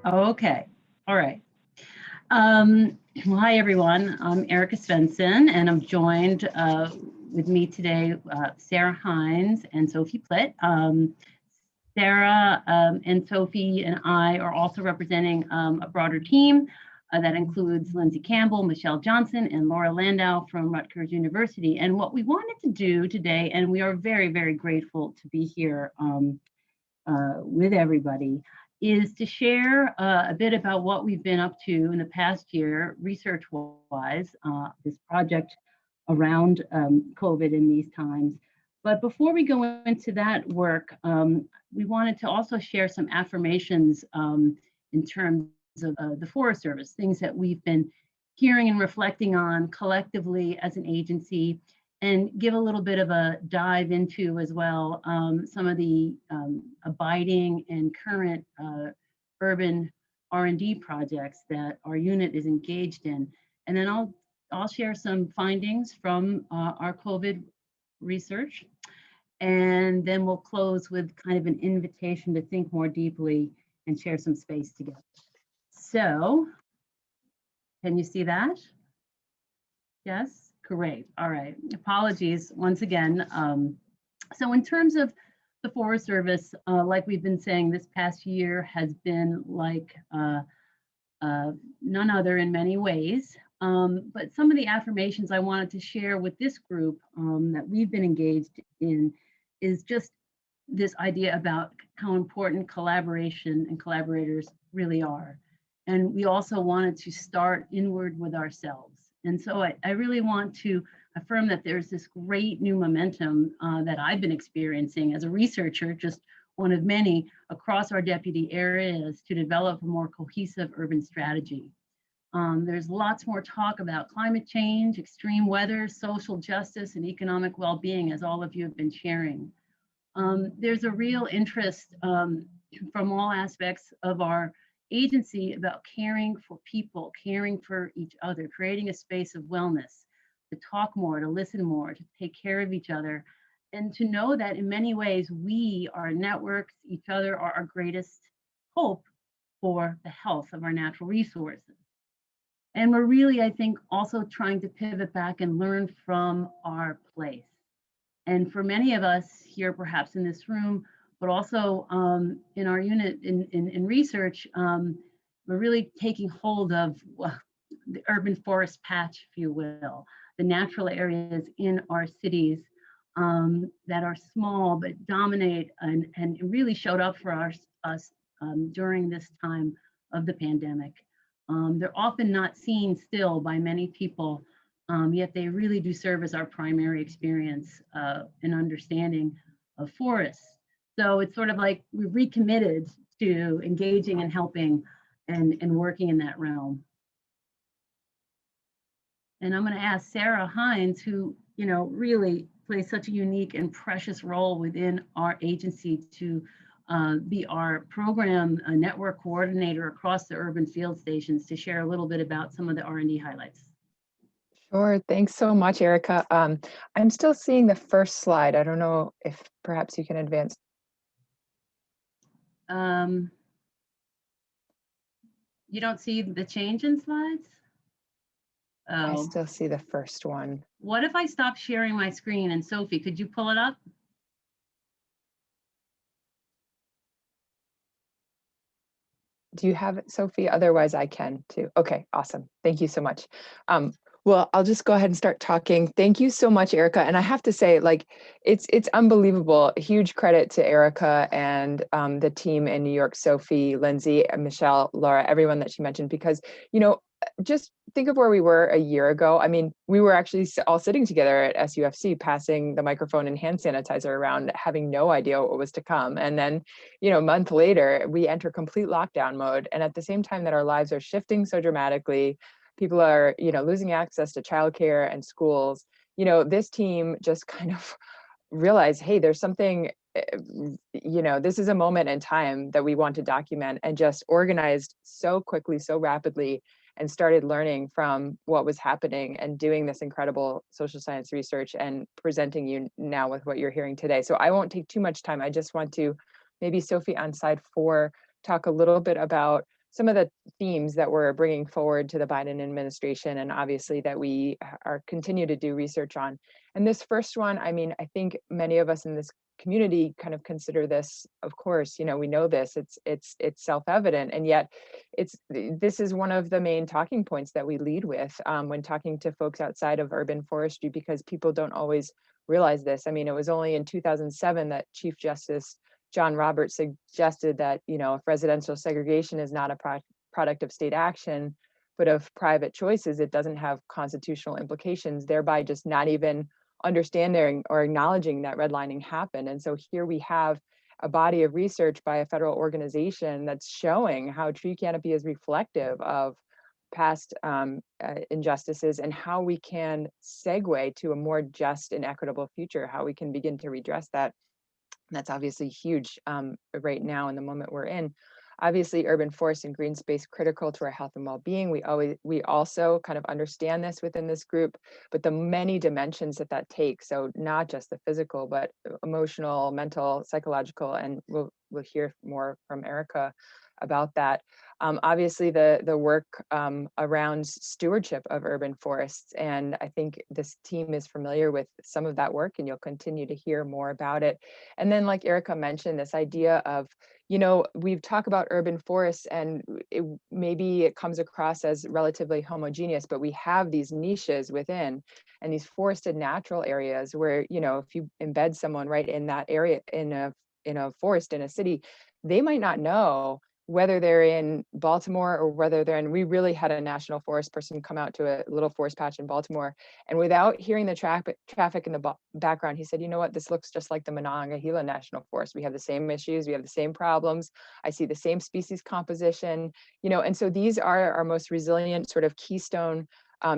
Okay, all right. Well, hi everyone. I'm Erika Svendsen, and I'm joined with me today, Sarah Hines and Sophie Plitt. Sarah and Sophie and I are also representing a broader team that includes Lindsay Campbell, Michelle Johnson, and Laura Landau from Rutgers University. And what we wanted to do today, and we are very, very grateful to be here with everybody, is to share a bit about what we've been up to in the past year, research-wise, this project around COVID in these times. But before we go into that work, we wanted to also share some affirmations in terms of the Forest Service, things that we've been hearing and reflecting on collectively as an agency, and give a little bit of a dive into as well some of the abiding and current urban R&D projects that our unit is engaged in. And then I'll share some findings from our COVID research. And then we'll close with kind of an invitation to think more deeply and share some space together. So, can you see that? Yes, great. All right. Apologies once again. So in terms of the Forest Service, like we've been saying, this past year has been like none other in many ways. But some of the affirmations I wanted to share with this group that we've been engaged in is just this idea about how important collaboration and collaborators really are. And we also wanted to start inward with ourselves. And so I really want to affirm that there's this great new momentum that I've been experiencing as a researcher, just one of many, across our deputy areas to develop a more cohesive urban strategy. There's lots more talk about climate change, extreme weather, social justice, and economic well-being, as all of you have been sharing. There's a real interest from all aspects of our agency about caring for people, caring for each other, creating a space of wellness, to talk more, to listen more, to take care of each other, and to know that in many ways we, our networks, each other are our greatest hope for the health of our natural resources. And we're really, I think, also trying to pivot back and learn from our place. And for many of us here, perhaps in this room, but also in our unit in research, we're really taking hold of the urban forest patch, if you will, the natural areas in our cities that are small but dominate and really showed up for us during this time of the pandemic. They're often not seen still by many people, yet they really do serve as our primary experience and understanding of forests. So it's sort of like we recommitted to engaging and helping and working in that realm. And I'm going to ask Sarah Hines, who really plays such a unique and precious role within our agency, to be our program network coordinator across the urban field stations, to share a little bit about some of the R&D highlights. Sure. Thanks so much, Erika. I'm still seeing the first slide. I don't know if perhaps you can advance. You don't see the change in slides? I still see the first one. What if I stop sharing my screen, and Sophie, could you pull it up? Do you have it, Sophie? Otherwise I can too. Okay, awesome. Thank you so much. Well, I'll just go ahead and start talking. Thank you so much, Erika. And I have to say, like, it's unbelievable. Huge credit to Erika and the team in New York, Sophie, Lindsay, Michelle, Laura, everyone that she mentioned, because, just think of where we were a year ago. I mean, we were actually all sitting together at SUFC, passing the microphone and hand sanitizer around, having no idea what was to come. And then, a month later, we enter complete lockdown mode. And at the same time that our lives are shifting so dramatically, people are, losing access to childcare and schools, this team just kind of realized, hey, there's something, this is a moment in time that we want to document, and just organized so quickly, so rapidly, and started learning from what was happening and doing this incredible social science research and presenting you now with what you're hearing today. So I won't take too much time. I just want to, maybe Sophie on slide 4, talk a little bit about some of the themes that we're bringing forward to the Biden administration, and obviously that we are continue to do research on. And this first one, I mean, I think many of us in this community kind of consider this, of course, you know, we know this, it's self-evident, and yet this is one of the main talking points that we lead with when talking to folks outside of urban forestry, because people don't always realize this. I mean, it was only in 2007 that Chief Justice John Roberts suggested that, you know, if residential segregation is not a product of state action, but of private choices, it doesn't have constitutional implications, thereby just not even understanding or acknowledging that redlining happened. And so here we have a body of research by a federal organization that's showing how tree canopy is reflective of past injustices, and how we can segue to a more just and equitable future, how we can begin to redress that. And that's obviously huge right now in the moment we're in. Obviously, urban forest and green space critical to our health and well-being. We also kind of understand this within this group, but the many dimensions that takes. So not just the physical, but emotional, mental, psychological, and we'll hear more from Erika about that. Obviously, the work around stewardship of urban forests, and I think this team is familiar with some of that work, and you'll continue to hear more about it. And then, like Erika mentioned, this idea of, you know, we've talked about urban forests, and maybe it comes across as relatively homogeneous, but we have these niches within, and these forested natural areas where, you know, if you embed someone right in that area, in a forest in a city, they might not know whether they're in Baltimore or whether they're in, we really had a national forest person come out to a little forest patch in Baltimore, and without hearing the traffic in the background, he said, you know what, this looks just like the Monongahela National Forest. We have the same issues, we have the same problems, I see the same species composition, you know, and so these are our most resilient sort of keystone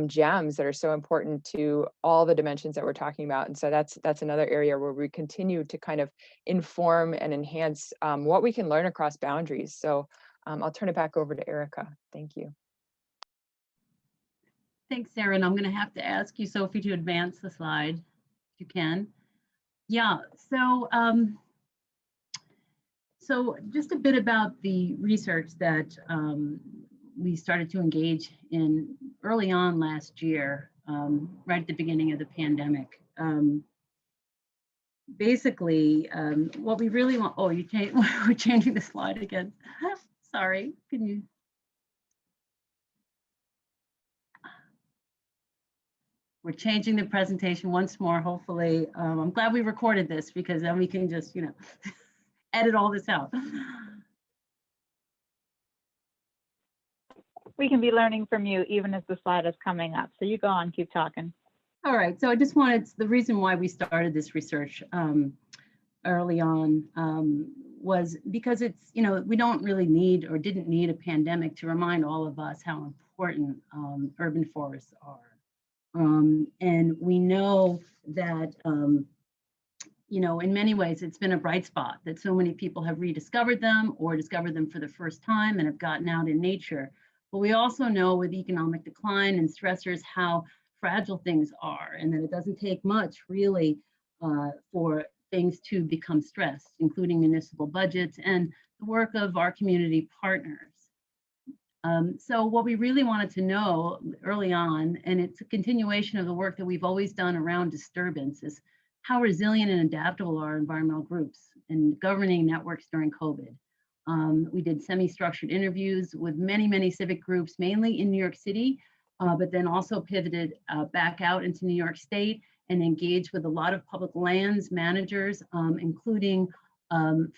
gems that are so important to all the dimensions that we're talking about. And so that's another area where we continue to kind of inform and enhance what we can learn across boundaries. So I'll turn it back over to Erika. Thank you. Thanks, Sarah. And I'm going to have to ask you, Sophie, to advance the slide if you can. Yeah, so just a bit about the research that we started to engage in early on last year, right at the beginning of the pandemic. Basically, what we really want, oh, we're changing the slide again. Sorry, can you? We're changing the presentation once more, hopefully. I'm glad we recorded this, because then we can just, you know, edit all this out. We can be learning from you even as the slide is coming up. So you go on, keep talking. All right, so I just wanted, the reason why we started this research early on was because it's, you know, we don't really need or didn't need a pandemic to remind all of us how important urban forests are. And we know that, you know, in many ways, it's been a bright spot that so many people have rediscovered them or discovered them for the first time and have gotten out in nature. But we also know with economic decline and stressors how fragile things are, and that it doesn't take much really for things to become stressed, including municipal budgets and the work of our community partners. So what we really wanted to know early on, and it's a continuation of the work that we've always done around disturbance, is how resilient and adaptable are environmental groups and governing networks during COVID. We did semi-structured interviews with many civic groups, mainly in New York City, but then also pivoted back out into New York State and engaged with a lot of public lands managers, including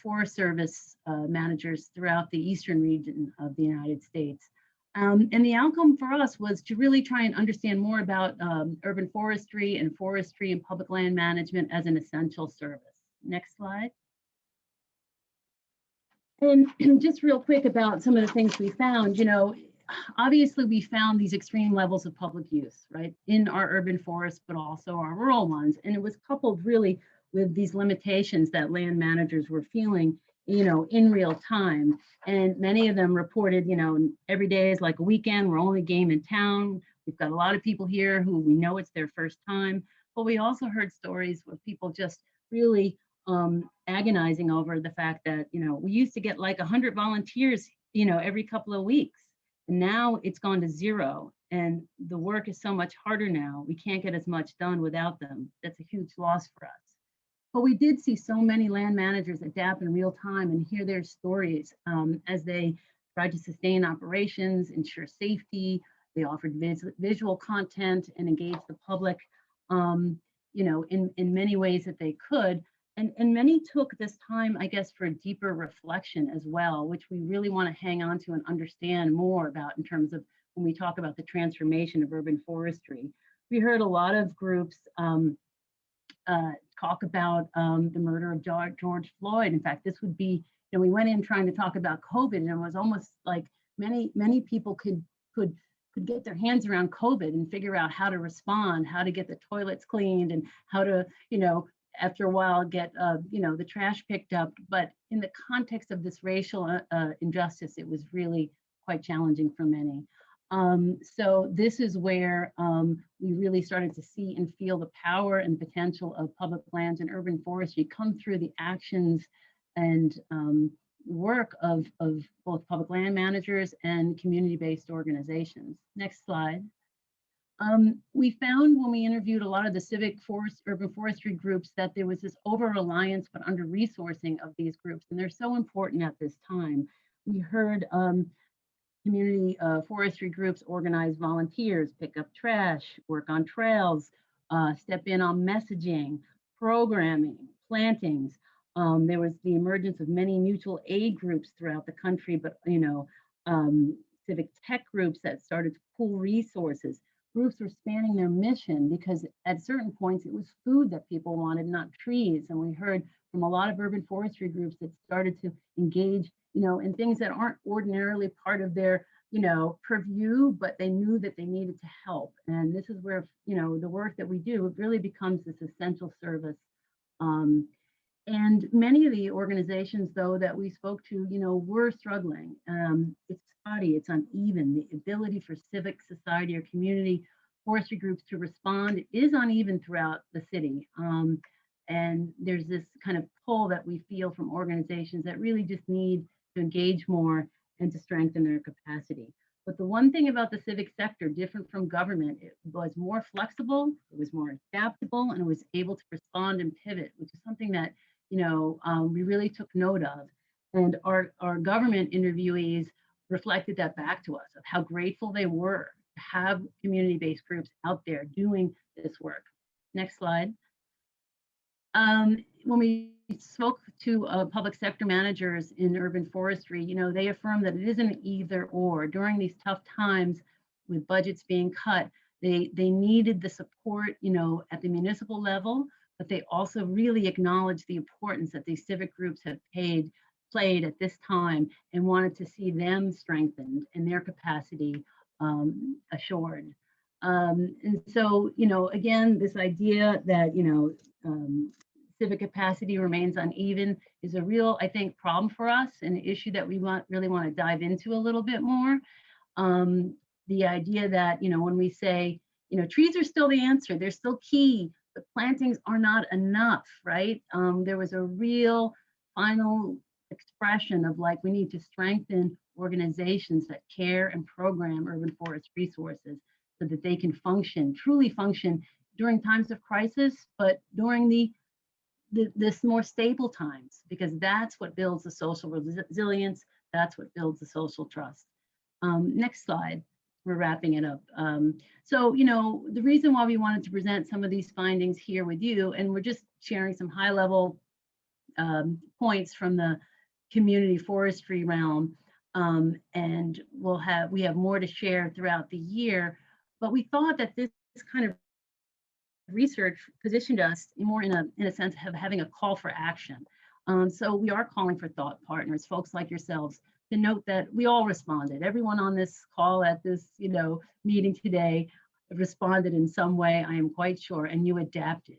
Forest Service managers throughout the eastern region of the United States. And the outcome for us was to really try and understand more about urban forestry and public land management as an essential service. Next slide. And just real quick about some of the things we found, you know, obviously we found these extreme levels of public use, right, in our urban forests, but also our rural ones. And it was coupled really with these limitations that land managers were feeling, you know, in real time. And many of them reported, you know, every day is like a weekend, we're only game in town. We've got a lot of people here who we know it's their first time, but we also heard stories of people just really agonizing over the fact that, you know, we used to get like 100 volunteers every couple of weeks. And now it's gone to zero. And the work is so much harder now. We can't get as much done without them. That's a huge loss for us. But we did see so many land managers adapt in real time and hear their stories as they tried to sustain operations, ensure safety. They offered visual content and engaged the public, in many ways that they could. And many took this time, I guess, for deeper reflection as well, which we really want to hang on to and understand more about in terms of when we talk about the transformation of urban forestry. We heard a lot of groups talk about the murder of George Floyd. In fact, this would be, we went in trying to talk about COVID, and it was almost like many people could get their hands around COVID and figure out how to respond, how to get the toilets cleaned, and how to, after a while get, the trash picked up. But in the context of this racial injustice, it was really quite challenging for many. So this is where we really started to see and feel the power and potential of public lands and urban forestry come through the actions and work of both public land managers and community-based organizations. Next slide. We found when we interviewed a lot of the civic urban forestry groups that there was this over-reliance but under-resourcing of these groups, and they're so important at this time. We heard community forestry groups organize volunteers, pick up trash, work on trails, step in on messaging, programming, plantings. There was the emergence of many mutual aid groups throughout the country, but civic tech groups that started to pool resources. Groups were spanning their mission because at certain points it was food that people wanted, not trees. And we heard from a lot of urban forestry groups that started to engage in things that aren't ordinarily part of their, purview, but they knew that they needed to help. And this is where, the work that we do, it really becomes this essential service. And many of the organizations, though, that we spoke to, were struggling. It's spotty, it's uneven. The ability for civic society or community forestry groups to respond is uneven throughout the city. And there's this kind of pull that we feel from organizations that really just need to engage more and to strengthen their capacity. But the one thing about the civic sector, different from government, it was more flexible, it was more adaptable, and it was able to respond and pivot, which is something that we really took note of. And our government interviewees reflected that back to us of how grateful they were to have community-based groups out there doing this work. Next slide. When we spoke to public sector managers in urban forestry, they affirmed that it isn't either or. During these tough times with budgets being cut, they needed the support, at the municipal level, but they also really acknowledged the importance that these civic groups have played at this time and wanted to see them strengthened and their capacity assured. And so, again, this idea that, civic capacity remains uneven is a real, I think, problem for us, and an issue that we really want to dive into a little bit more. The idea that, when we say, trees are still the answer, they're still key, but plantings are not enough, right? There was a real final expression of like, we need to strengthen organizations that care and program urban forest resources so that they can function, truly function during times of crisis, but during this more stable times, because that's what builds the social resilience, that's what builds the social trust. Next slide. We're wrapping it up. So, the reason why we wanted to present some of these findings here with you, and we're just sharing some high level points from the community forestry realm, and we have more to share throughout the year, but we thought that this kind of research positioned us more in a sense of having a call for action. So we are calling for thought partners, folks like yourselves, to note that we all responded. Everyone on this call at this, meeting today responded in some way, I am quite sure, and you adapted.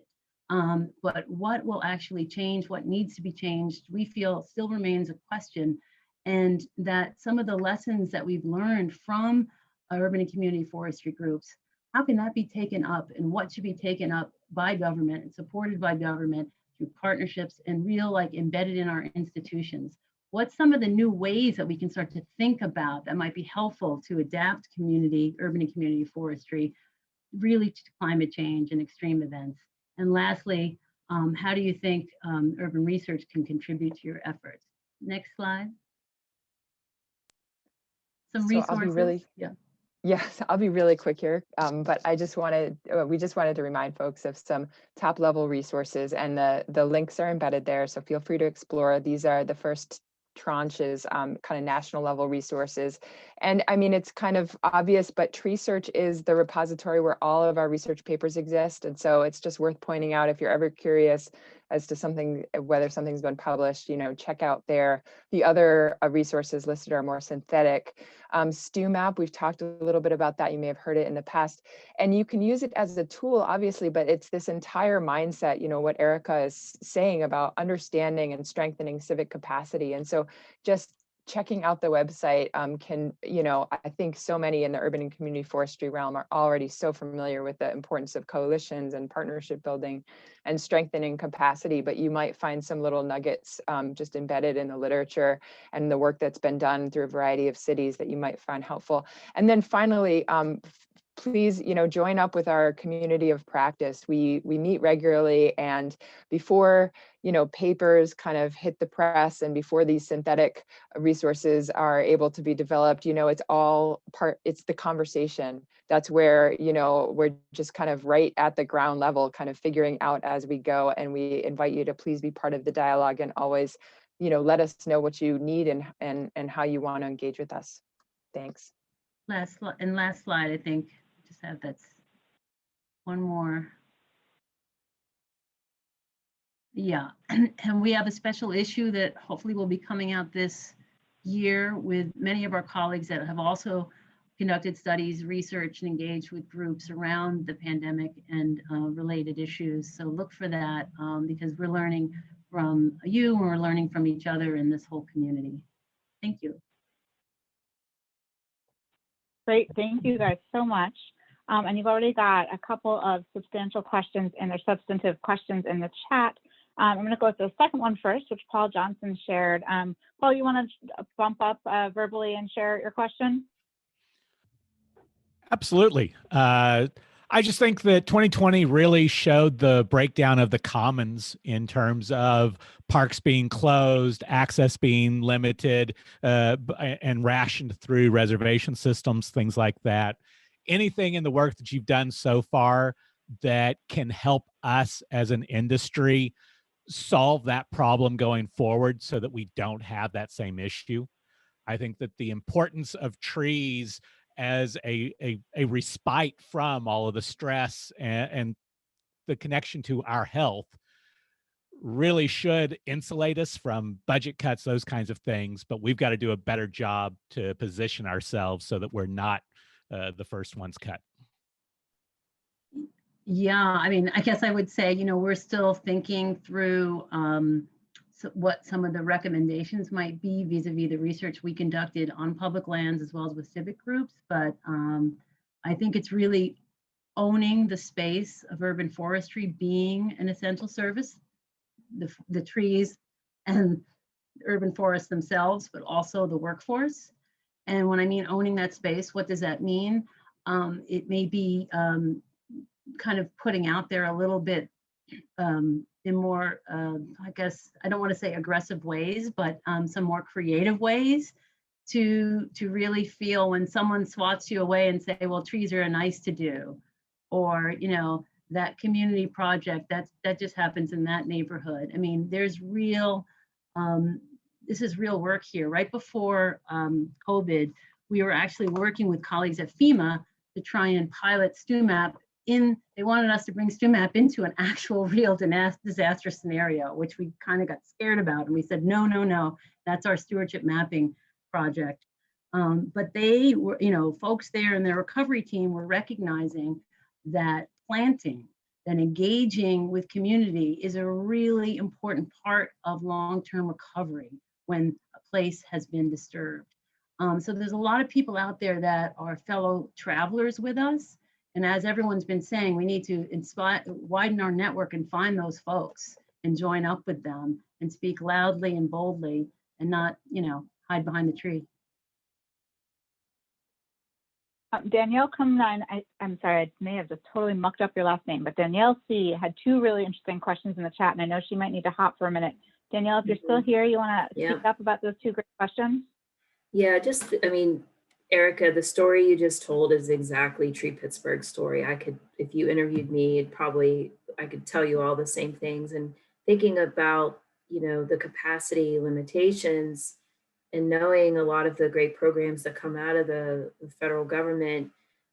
But what will actually change, what needs to be changed, we feel still remains a question, and that some of the lessons that we've learned from urban and community forestry groups, how can that be taken up, and what should be taken up by government and supported by government through partnerships and real, like, embedded in our institutions? what's some of the new ways that we can start to think about that might be helpful to adapt urban and community forestry really to climate change and extreme events? And lastly, how do you think urban research can contribute to your efforts? Next slide. Some So I'll be resources. really, yes, I'll be really quick here, but I just wanted, we just wanted to remind folks of some top level resources, and the links are embedded there. So feel free to explore. These are the first tranches, kind of national level resources. And I mean, it's kind of obvious, but Tree Search is the repository where all of our research papers exist. And so it's just worth pointing out, if you're ever curious as to something, whether something's been published, you know, check out there. The other resources listed are more synthetic. StuMap, we've talked a little bit about that. You may have heard it in the past. And you can use it as a tool, obviously, but it's this entire mindset, you know, what Erika is saying about understanding and strengthening civic capacity. And so just checking out the website can, you know, I think so many in the urban and community forestry realm are already so familiar with the importance of coalitions and partnership building and strengthening capacity, but you might find some little nuggets just embedded in the literature and the work that's been done through a variety of cities that you might find helpful. And then finally, please, you know, join up with our community of practice. We meet regularly, and before, you know, papers kind of hit the press and before these synthetic resources are able to be developed, you know, it's all part, it's the conversation. That's where, you know, we're just kind of right at the ground level, kind of figuring out as we go. And we invite you to please be part of the dialogue and always, you know, let us know what you need and how you want to engage with us. Thanks. Last slide, I think. Just have that's one more. Yeah, and we have a special issue that hopefully will be coming out this year with many of our colleagues that have also conducted studies, research, and engaged with groups around the pandemic and related issues. So look for that because we're learning from you and we're learning from each other in this whole community. Thank you. Great, thank you guys so much. And you've already got a couple of substantive questions in the chat. I'm going to go with the second one first, which Paul Johnson shared. Paul, you want to bump up verbally and share your question? Absolutely. I just think that 2020 really showed the breakdown of the commons in terms of parks being closed, access being limited, and rationed through reservation systems, things like that. Anything in the work that you've done so far that can help us as an industry solve that problem going forward so that we don't have that same issue. I think that the importance of trees as a respite from all of the stress and the connection to our health really should insulate us from budget cuts, those kinds of things. But we've got to do a better job to position ourselves so that we're not the first ones cut. Yeah, I mean, I guess I would say, you know, we're still thinking through what some of the recommendations might be vis-a-vis the research we conducted on public lands as well as with civic groups. But I think it's really owning the space of urban forestry being an essential service, the trees and urban forests themselves, but also the workforce. And when I mean owning that space, what does that mean? It may be kind of putting out there a little bit in more, I guess, I don't want to say aggressive ways, but some more creative ways to really feel when someone swats you away and say, well, trees are nice to do, or, you know, that community project that just happens in that neighborhood. I mean, there's real, this is real work here. Right before COVID, we were actually working with colleagues at FEMA to try and pilot StuMap they wanted us to bring StuMap into an actual real disaster scenario, which we kind of got scared about. And we said, no, that's our stewardship mapping project. But they were, you know, folks there in their recovery team were recognizing that planting and engaging with community is a really important part of long-term recovery when a place has been disturbed. So there's a lot of people out there that are fellow travelers with us. And as everyone's been saying, we need to widen our network and find those folks and join up with them and speak loudly and boldly and not, hide behind the tree. Danielle Kumnine, I'm sorry, I may have just totally mucked up your last name, but Danielle C had two really interesting questions in the chat, and I know she might need to hop for a minute. Danielle, if you're still here, you want to speak up about those two great questions? Yeah, Erika, the story you just told is exactly Tree Pittsburgh's story. If you interviewed me, I could tell you all the same things. And thinking about, the capacity limitations and knowing a lot of the great programs that come out of the federal government,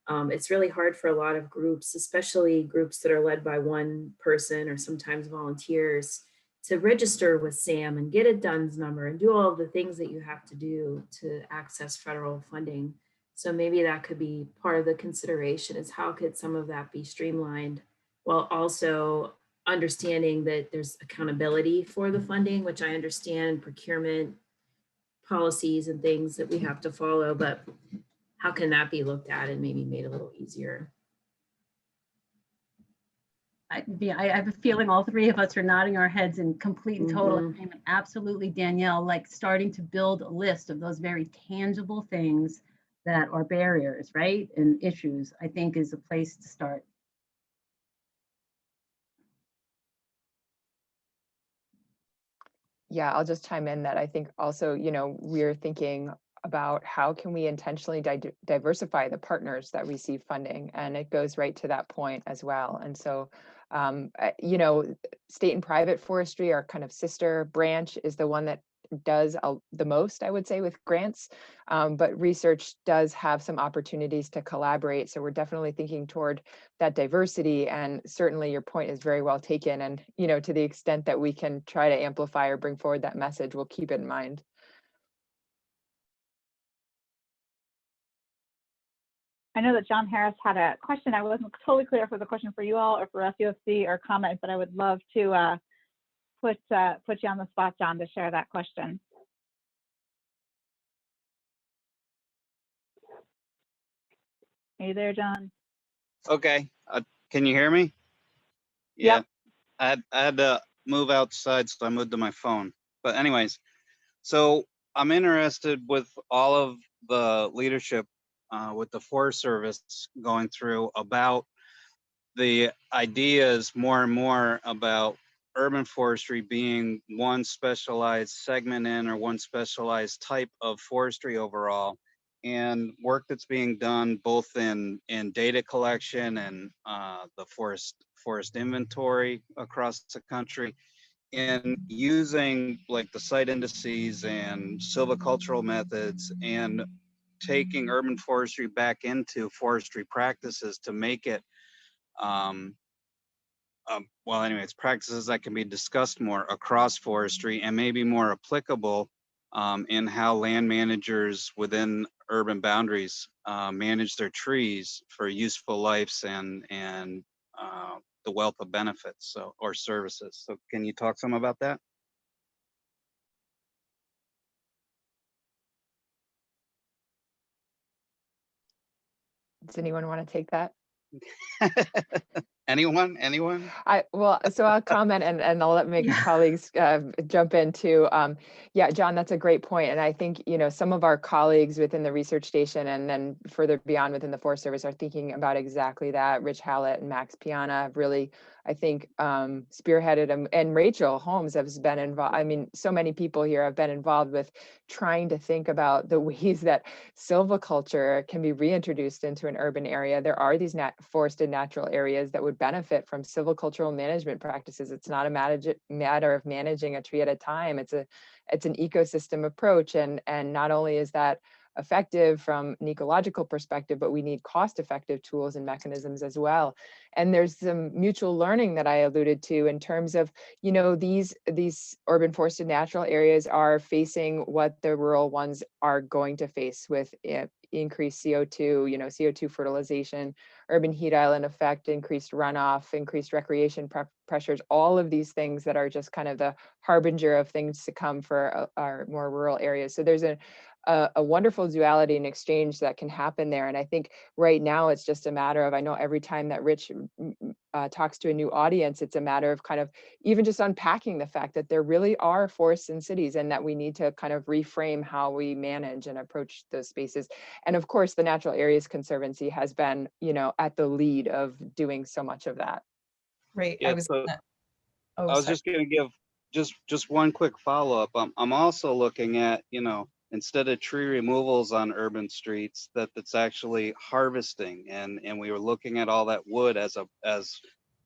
it's really hard for a lot of groups, especially groups that are led by one person or sometimes volunteers, to register with SAM and get a DUNS number and do all the things that you have to do to access federal funding. So maybe that could be part of the consideration, is how could some of that be streamlined while also understanding that there's accountability for the funding, which I understand, procurement policies and things that we have to follow, but how can that be looked at and maybe made a little easier? I have a feeling all three of us are nodding our heads in complete and total agreement. Absolutely, Danielle, like starting to build a list of those very tangible things that are barriers, right? And issues, I think, is a place to start. Yeah, I'll just chime in that I think also, we're thinking about how can we intentionally diversify the partners that receive funding, and it goes right to that point as well. And so, state and private forestry, our kind of sister branch, is the one that does the most, I would say, with grants, but research does have some opportunities to collaborate. So we're definitely thinking toward that diversity, and certainly your point is very well taken. And, to the extent that we can try to amplify or bring forward that message, we'll keep it in mind. I know that John Harris had a question. I wasn't totally clear if it was a question for you all or for SUFC or comment, but I would love to put you on the spot, John, to share that question. Are you there, John? Okay. Can you hear me? Yeah. Yep. I had to move outside, so I moved to my phone. But anyways, so I'm interested with all of the leadership with the Forest Service going through about the ideas more and more about urban forestry being one specialized segment in, or one specialized type of forestry overall, and work that's being done both in data collection and the forest inventory across the country, and using like the site indices and silvicultural methods, and taking urban forestry back into forestry practices to make it it's practices that can be discussed more across forestry, and maybe more applicable in how land managers within urban boundaries manage their trees for useful lives and the wealth of benefits or services. So can you talk some about that? Does anyone want to take that? Anyone? So I'll comment, and I'll let my colleagues jump in too. Yeah, John, that's a great point. And I think, some of our colleagues within the research station and then further beyond within the Forest Service are thinking about exactly that. Rich Hallett and Max Piana have really, I think, spearheaded, and Rachel Holmes has been involved. I mean, so many people here have been involved with trying to think about the ways that silviculture can be reintroduced into an urban area. There are these forested natural areas that would benefit from silvicultural management practices. It's not a matter of managing a tree at a time. It's an ecosystem approach, and not only is that effective from an ecological perspective, but we need cost-effective tools and mechanisms as well. And there's some mutual learning that I alluded to in terms of, these urban forested natural areas are facing what the rural ones are going to face with increased CO2, CO2 fertilization, urban heat island effect, increased runoff, increased recreation pressures, all of these things that are just kind of the harbinger of things to come for our more rural areas. So there's a wonderful duality and exchange that can happen there. And I think right now it's just a matter of, I know every time that Rich talks to a new audience, it's a matter of kind of even just unpacking the fact that there really are forests in cities, and that we need to kind of reframe how we manage and approach those spaces. And of course, the Natural Areas Conservancy has been, at the lead of doing so much of that. Right. Yeah, I was so gonna- I was just going to give just one quick follow-up. I'm also looking at, instead of tree removals on urban streets, that's actually harvesting, and we were looking at all that wood as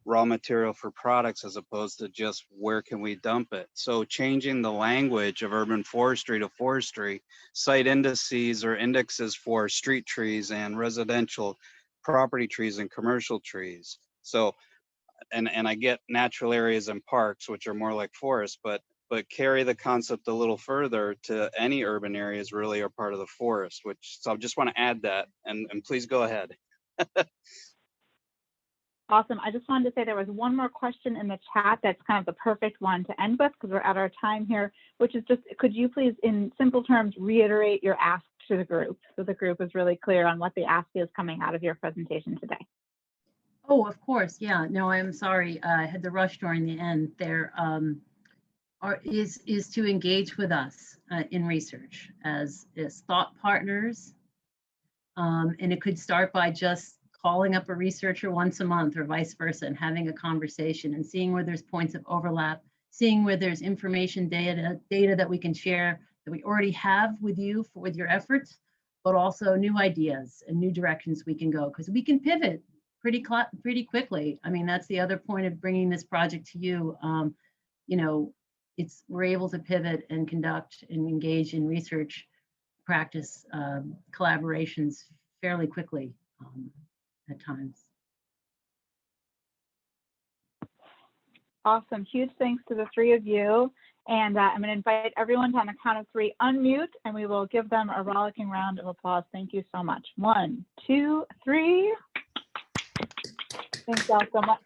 raw material for products, as opposed to just where can we dump it. So changing the language of urban forestry to forestry, site indices or indexes for street trees and residential property trees and commercial trees. So and I get natural areas and parks, which are more like forests, but carry the concept a little further to any urban areas really are part of the forest, so I just want to add that, and please go ahead. Awesome. I just wanted to say there was one more question in the chat that's kind of the perfect one to end with, because we're at our time here, which is just, could you please, in simple terms, reiterate your ask to the group, so the group is really clear on what the ask is coming out of your presentation today? Oh, of course. Yeah. No, I'm sorry. I had to rush during the end there. Is to engage with us in research as thought partners. And it could start by just calling up a researcher once a month or vice versa, and having a conversation and seeing where there's points of overlap, seeing where there's information data that we can share that we already have with you with your efforts, but also new ideas and new directions we can go, because we can pivot pretty quickly. I mean, that's the other point of bringing this project to you. We're able to pivot and conduct and engage in research practice collaborations fairly quickly at times. Awesome. Huge thanks to the three of you. And I'm going to invite everyone to, on the count of three, unmute, and we will give them a rollicking round of applause. Thank you so much. 1, 2, 3. Thanks y'all so much.